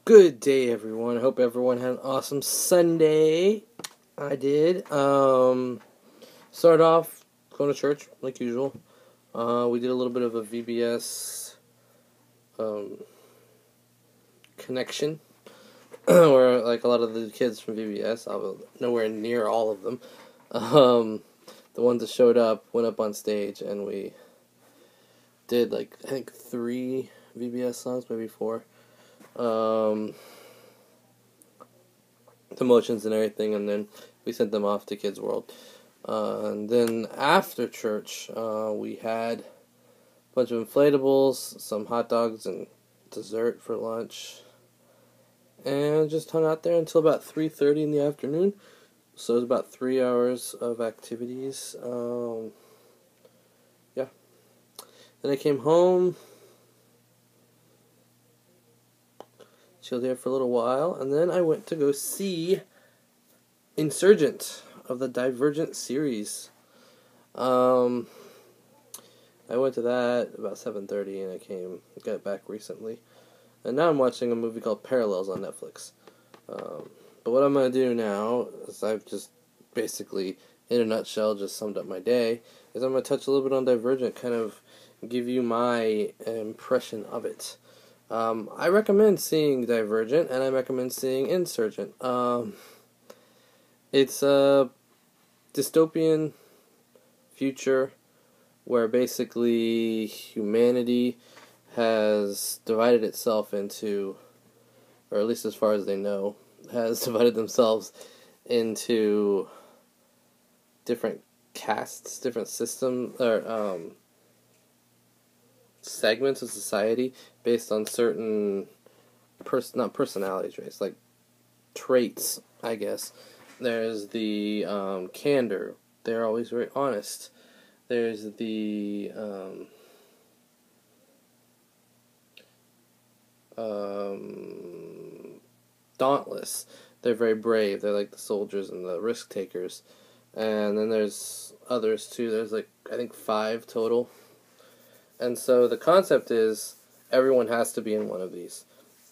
Good day, everyone. I hope everyone had an awesome Sunday. I did. Started off going to church, like usual. We did a little bit of a VBS connection, where like a lot of the kids from VBS, I was nowhere near all of them. The ones that showed up went up on stage, and we did I think 3 VBS songs, maybe 4. The motions and everything, and then we sent them off to Kids World. And then after church, we had a bunch of inflatables, some hot dogs, and dessert for lunch, and just hung out there until about 3:30 in the afternoon. So it was about 3 hours of activities. Yeah. Then I came home, chilled here for a little while, and then I went to go see Insurgent of the Divergent series. I went to that about 7:30, and I got back recently. And now I'm watching a movie called Parallels on Netflix. But what I'm going to do now, is I've just basically, in a nutshell, just summed up my day, is I'm going to touch a little bit on Divergent, kind of give you my impression of it. I recommend seeing Divergent, and I recommend seeing Insurgent. It's a dystopian future where basically humanity has divided itself into, or at least as far as they know, has divided themselves into different castes, different systems, or segments of society based on certain not personality traits, like traits, I guess. There's the candor. They're always very honest. There's the dauntless. They're very brave. They're like the soldiers and the risk takers. And then there's others too. There's I think 5 total. And so the concept is everyone has to be in one of these.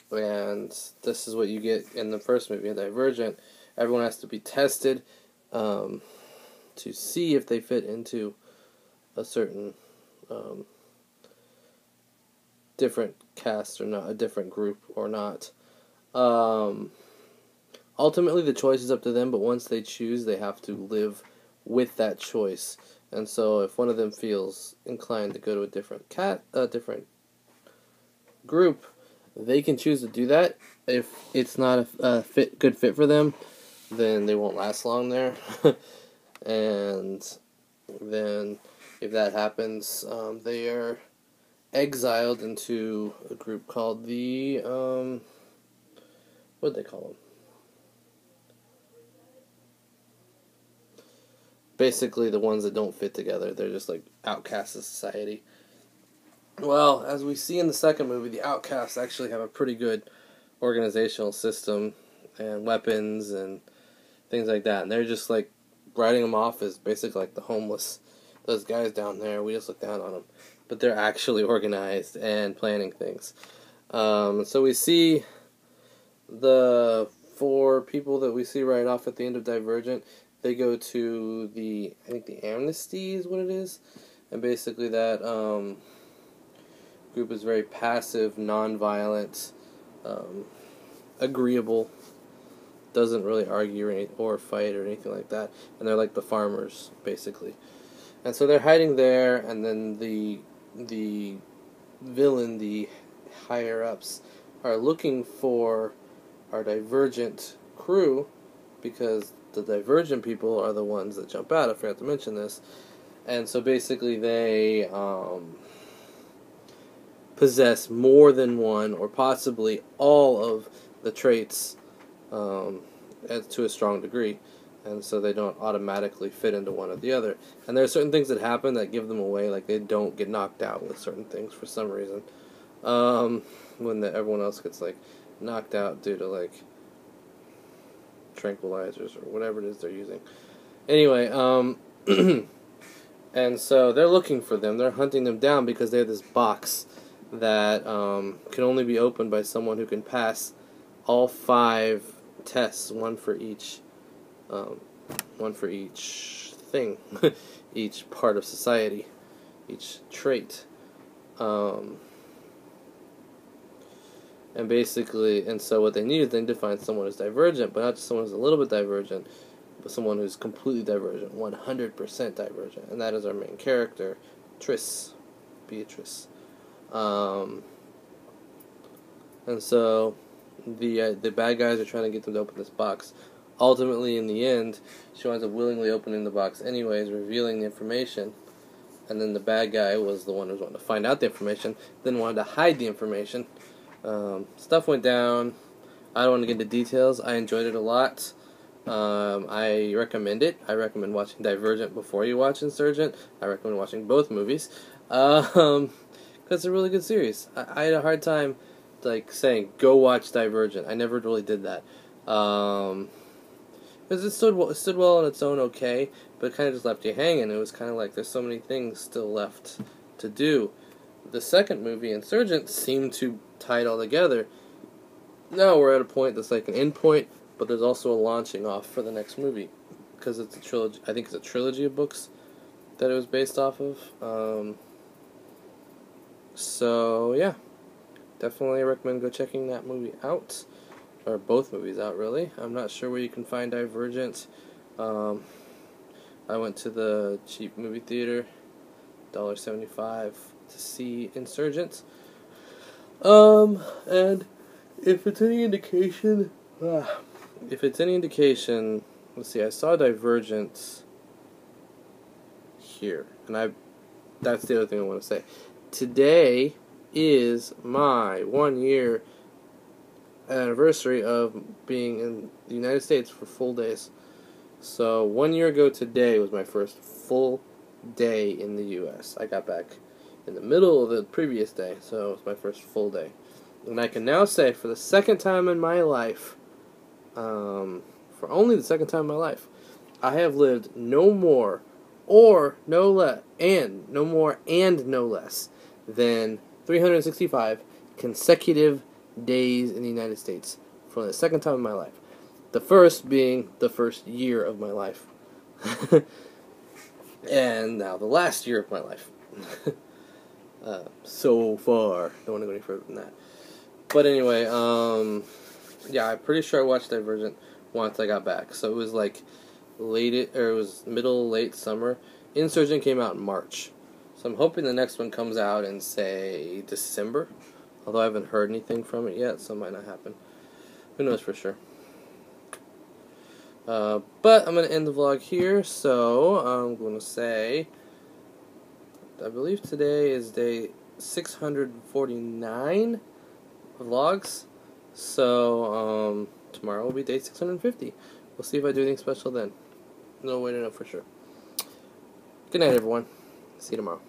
And this is what you get in the first movie, Divergent. Everyone has to be tested to see if they fit into a certain different cast or not, a different group or not. Ultimately, the choice is up to them, but once they choose, they have to live with that choice. And so, if one of them feels inclined to go to a different different group, they can choose to do that. If it's not a good fit for them, then they won't last long there. And then, if that happens, they are exiled into a group called the what do they call them? Basically, the ones that don't fit together. They're just outcasts of society. Well, as we see in the second movie, the outcasts actually have a pretty good organizational system and weapons and things like that. And they're just writing them off as basically the homeless. Those guys down there, we just look down on them. But they're actually organized and planning things. So we see the 4 people that we see right off at the end of Divergent. They go to the Amnesty is what it is. And basically that group is very passive, non-violent, agreeable, doesn't really argue or fight or anything like that. And they're like the farmers, basically. And so they're hiding there, and then the villain, the higher-ups, are looking for our Divergent crew, because the Divergent people are the ones that jump out. I forgot to mention this. And so basically they possess more than one, or possibly all of the traits to a strong degree. And so they don't automatically fit into one or the other. And there are certain things that happen that give them away, like they don't get knocked out with certain things for some reason. When everyone else gets knocked out due to tranquilizers or whatever it is they're using. Anyway, and so they're looking for them. They're hunting them down because they have this box that can only be opened by someone who can pass all 5 tests, one for each thing, each part of society, each trait. And basically, and so what they needed, they needed to find someone who's divergent, but not just someone who's a little bit divergent, but someone who's completely divergent, 100% divergent, and that is our main character, Beatrice. And so the bad guys are trying to get them to open this box. Ultimately, in the end, she winds up willingly opening the box anyways, revealing the information. And then the bad guy was the one who was wanting to find out the information, then wanted to hide the information. Stuff went down. I don't want to get into details. I enjoyed it a lot. I recommend it. I recommend watching Divergent before you watch Insurgent. I recommend watching both movies. Because it's a really good series. I had a hard time saying, go watch Divergent. I never really did that. Because it stood well on its own okay, but it kind of just left you hanging. It was kind of like there's so many things still left to do. The second movie, Insurgent, seemed to tie it all together. Now we're at a point that's like an end point, but there's also a launching off for the next movie. Because it's a trilogy. I think it's a trilogy of books that it was based off of. So, yeah. Definitely recommend go checking that movie out. Or both movies out, really. I'm not sure where you can find Divergent. I went to the cheap movie theater, $1.75, to see Insurgent. And if it's any indication, let's see, I saw Divergent here, and that's the other thing I want to say. Today is my 1-year anniversary of being in the United States for full days. So 1 year ago today was my first full day in the U.S. I got back in the middle of the previous day, so it was my first full day. And I can now say, for the second time in my life, for only the second time in my life, I have lived no more and no less than 365 consecutive days in the United States for the second time in my life. The first being the first year of my life. And now the last year of my life. So far. Don't want to go any further than that. But anyway, yeah, I'm pretty sure I watched Divergent once I got back. So it was like it was late summer. Insurgent came out in March. So I'm hoping the next one comes out in, say, December. Although I haven't heard anything from it yet, so it might not happen. Who knows for sure. But I'm going to end the vlog here, so I'm going to say, I believe today is day 649 vlogs, so tomorrow will be day 650. We'll see if I do anything special then. No way to know for sure. Good night, everyone. See you tomorrow.